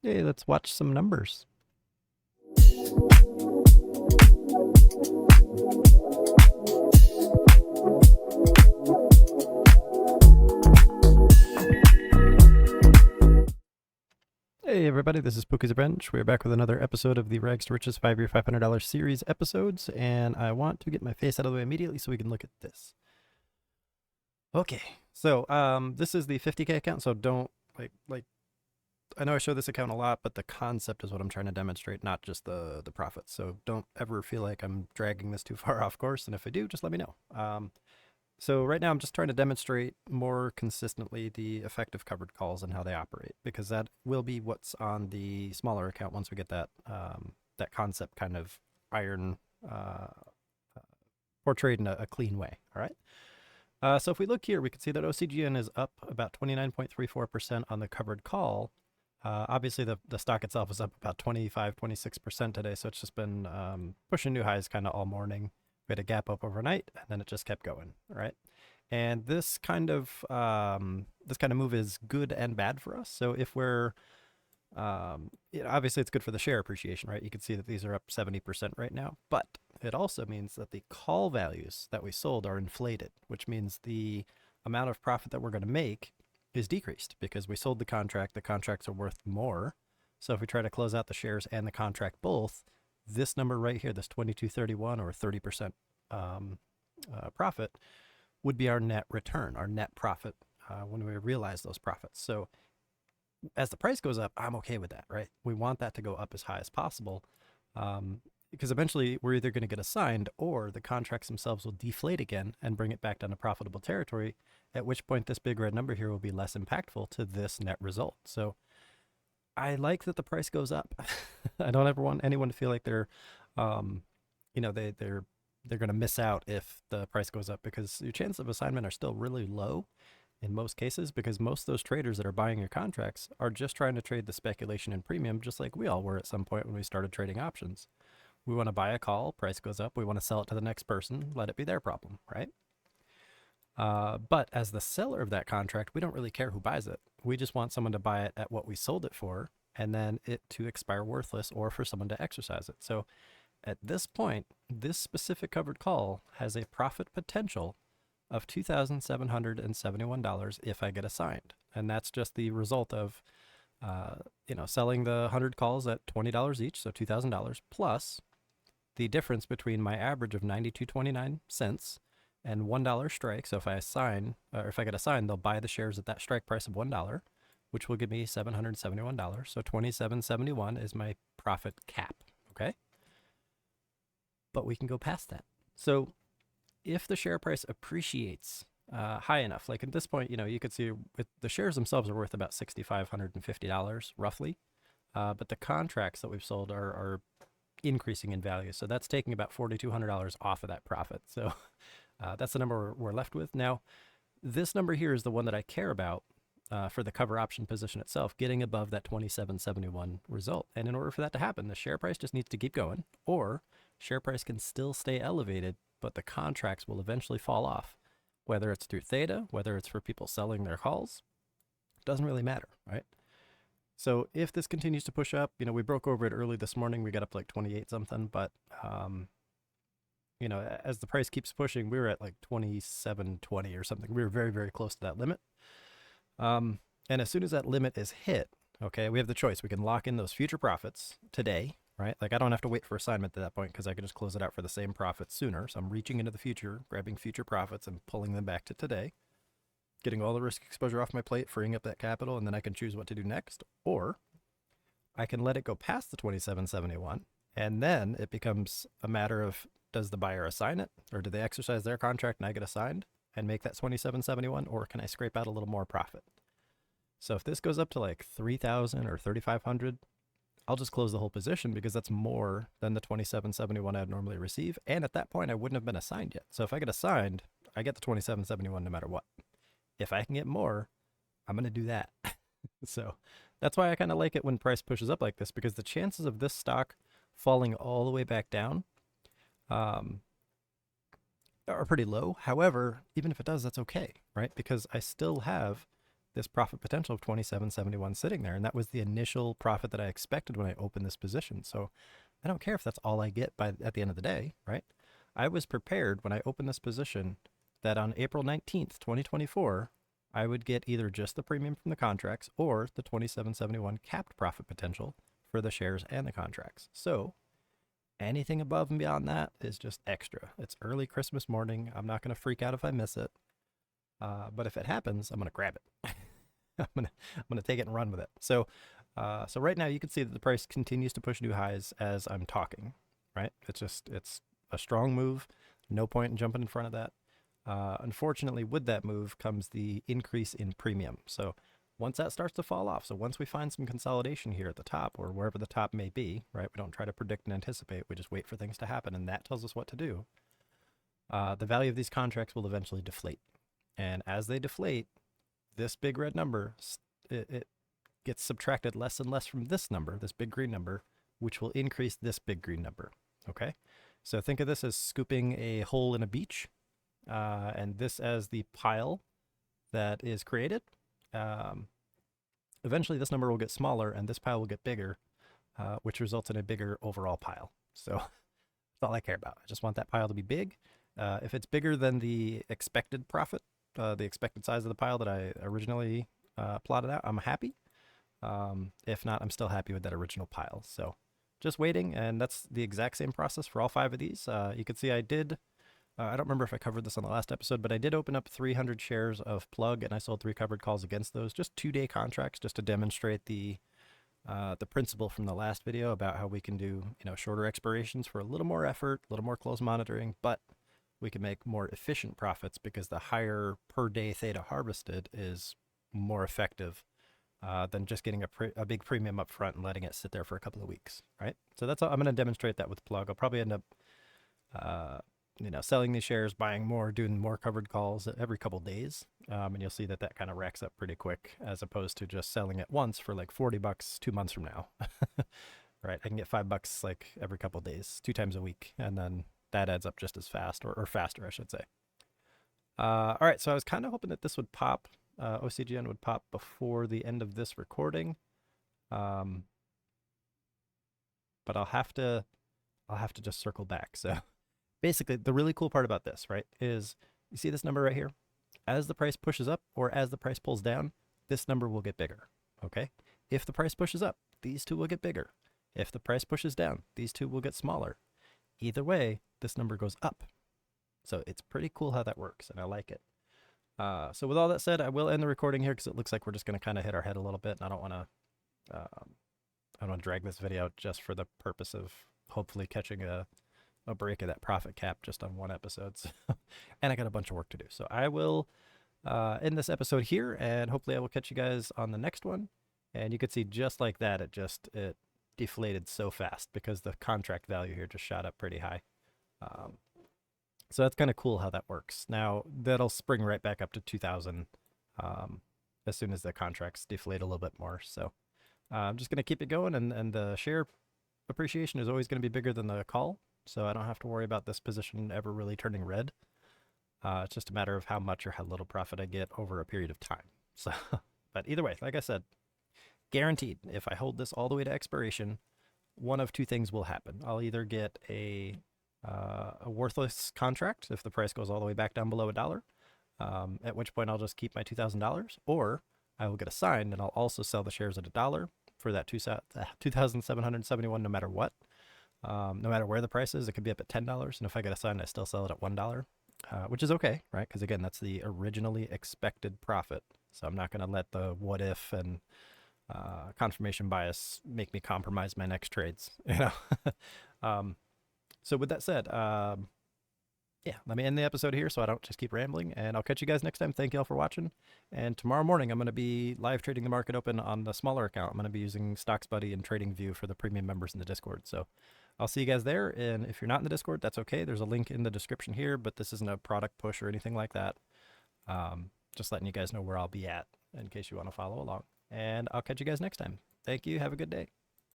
Hey, let's watch some numbers. Hey everybody, this is Pookies Bench. We're back with another episode of the Rags to Riches 5-Year $500 series episodes, and I want to get my face out of the way immediately so we can look at this. Okay, so this is the 50K account, so don't, I know I show this account a lot, but the concept is what I'm trying to demonstrate, not just the profits. So don't ever feel like I'm dragging this too far off course, and if I do, just let me know. So right now I'm just trying to demonstrate more consistently the effective covered calls and how they operate, because that will be what's on the smaller account once we get that that concept kind of iron portrayed in a clean way. All right. So if we look here, we can see that OCGN is up about 29.34% on the covered call. Obviously, the stock itself is up about 25, 26% today, so it's just been pushing new highs kind of all morning. We had a gap up overnight, and then it just kept going, right? And this kind of move is good and bad for us. So if we're obviously it's good for the share appreciation, right? You can see that these are up 70% right now, but it also means that the call values that we sold are inflated, which means the amount of profit that we're going to make is decreased because we sold the contract. The contracts are worth more. So if we try to close out the shares and the contract both, this number right here, this 2231 or 30% profit, would be our net return, our net profit when we realize those profits. So as the price goes up, I'm okay with that, right? We want that to go up as high as possible because eventually we're either going to get assigned or the contracts themselves will deflate again and bring it back down to profitable territory, at which point this big red number here will be less impactful to this net result. So I like that the price goes up. I don't ever want anyone to feel like they're, they're going to miss out if the price goes up, because your chances of assignment are still really low in most cases, because most of those traders that are buying your contracts are just trying to trade the speculation and premium, just like we all were at some point when we started trading options. We want to buy a call, price goes up, we want to sell it to the next person, let it be their problem, right? But as the seller of that contract, we don't really care who buys it. We just want someone to buy it at what we sold it for, and then it to expire worthless, or for someone to exercise it. So at this point, this specific covered call has a profit potential of $2,771 if I get assigned. And that's just the result of, selling the 100 calls at $20 each, so $2,000, plus the difference between my average of 92.29 cents and $1 strike. So if I assign, or if I get assigned, they'll buy the shares at that strike price of $1, which will give me $771. So $27.71 is my profit cap. Okay. But we can go past that. So if the share price appreciates high enough, like at this point, you could see the shares themselves are worth about $6,550 roughly, but the contracts that we've sold are increasing in value. So that's taking about $4,200 off of that profit. So that's the number we're left with. Now, this number here is the one that I care about for the cover option position itself, getting above that 2771 result. And in order for that to happen, the share price just needs to keep going, or share price can still stay elevated, but the contracts will eventually fall off, whether it's through theta, whether it's for people selling their calls. It doesn't really matter, right? So if this continues to push up, we broke over it early this morning. We got up like 28 something, but as the price keeps pushing, we were at like 27.20 or something. We were very, very close to that limit. And as soon as that limit is hit, okay, we have the choice. We can lock in those future profits today, right? Like I don't have to wait for assignment at that point because I can just close it out for the same profit sooner. So I'm reaching into the future, grabbing future profits and pulling them back to today, getting all the risk exposure off my plate, freeing up that capital, and then I can choose what to do next. Or I can let it go past the 2771, and then it becomes a matter of, does the buyer assign it, or do they exercise their contract and I get assigned and make that 2771, or can I scrape out a little more profit? So if this goes up to like 3,000 or 3,500, I'll just close the whole position because that's more than the 2771 I'd normally receive. And at that point, I wouldn't have been assigned yet. So if I get assigned, I get the 2771 no matter what. If I can get more, I'm going to do that. So that's why I kind of like it when price pushes up like this, because the chances of this stock falling all the way back down are pretty low. However, even if it does, that's okay, right? Because I still have this profit potential of 27.71 sitting there. And that was the initial profit that I expected when I opened this position. So I don't care if that's all I get at the end of the day, right? I was prepared when I opened this position that on April 19th, 2024, I would get either just the premium from the contracts or the 27.71 capped profit potential for the shares and the contracts. So anything above and beyond that is just extra. It's early Christmas morning. I'm not going to freak out if I miss it. But if it happens, I'm going to grab it. I'm gonna take it and run with it. So right now you can see that the price continues to push new highs as I'm talking, right? It's a strong move. No point in jumping in front of that. Unfortunately, with that move comes the increase in premium. So once that starts to fall off, so once we find some consolidation here at the top or wherever the top may be, right? We don't try to predict and anticipate. We just wait for things to happen, and that tells us what to do. The value of these contracts will eventually deflate. And as they deflate, this big red number, it gets subtracted less and less from this number, this big green number, which will increase this big green number, okay? So think of this as scooping a hole in a beach, and this as the pile that is created. Eventually this number will get smaller and this pile will get bigger, which results in a bigger overall pile. So that's all I care about. I just want that pile to be big. If it's bigger than the expected profit, the expected size of the pile that I originally plotted out, I'm happy. If not, I'm still happy with that original pile. So just waiting, and that's the exact same process for all 5 of these. You can see I did, I don't remember if I covered this on the last episode, but I did open up 300 shares of plug, and I sold 3 covered calls against those, just 2-day contracts, just to demonstrate the principle from the last video about how we can do, shorter expirations for a little more effort, a little more close monitoring, but we can make more efficient profits because the higher per day theta harvested is more effective than just getting a big premium up front and letting it sit there for a couple of weeks, right? So that's all. I'm going to demonstrate that with plug. I'll probably end up, selling these shares, buying more, doing more covered calls every couple days, and you'll see that that kind of racks up pretty quick, as opposed to just selling it once for like $40 2 months from now, right? I can get $5 like every couple days, 2 times a week, and then that adds up just as fast, or faster, I should say. All right, so I was kind of hoping that this would pop. OCGN would pop before the end of this recording, but I'll have to just circle back. So basically, the really cool part about this, right, is you see this number right here. As the price pushes up or as the price pulls down, this number will get bigger. Okay, if the price pushes up, these two will get bigger. If the price pushes down, these two will get smaller. Either way, this number goes up. So it's pretty cool how that works, and I like it. So with all that said, I will end the recording here because it looks like we're just going to kind of hit our head a little bit, and I don't want to drag this video out just for the purpose of hopefully catching a break of that profit cap just on one episode. So, and I got a bunch of work to do. So I will end this episode here, and hopefully I will catch you guys on the next one. And you can see just like that, it deflated so fast because the contract value here just shot up pretty high. So that's kind of cool how that works. Now that'll spring right back up to 2,000 as soon as the contracts deflate a little bit more. So I'm just going to keep it going, and the share appreciation is always going to be bigger than the call. So I don't have to worry about this position ever really turning red. It's just a matter of how much or how little profit I get over a period of time. So, but either way, like I said, guaranteed, if I hold this all the way to expiration, one of 2 things will happen. I'll either get a worthless contract if the price goes all the way back down below $1, at which point I'll just keep my $2,000, or I will get assigned and I'll also sell the shares at $1 for that 2,771 no matter what. No matter where the price is, it could be up at $10, and if I get assigned, I still sell it at $1, which is okay, right? Because again, that's the originally expected profit. So I'm not going to let the what if and confirmation bias make me compromise my next trades, So with that said, yeah, let me end the episode here so I don't just keep rambling, and I'll catch you guys next time. Thank you all for watching. And tomorrow morning, I'm going to be live trading the market open on the smaller account. I'm going to be using StocksBuddy and TradingView for the premium members in the Discord. So I'll see you guys there. And if you're not in the Discord, that's okay. There's a link in the description here, but this isn't a product push or anything like that. Just letting you guys know where I'll be at in case you want to follow along. And I'll catch you guys next time. Thank you. Have a good day.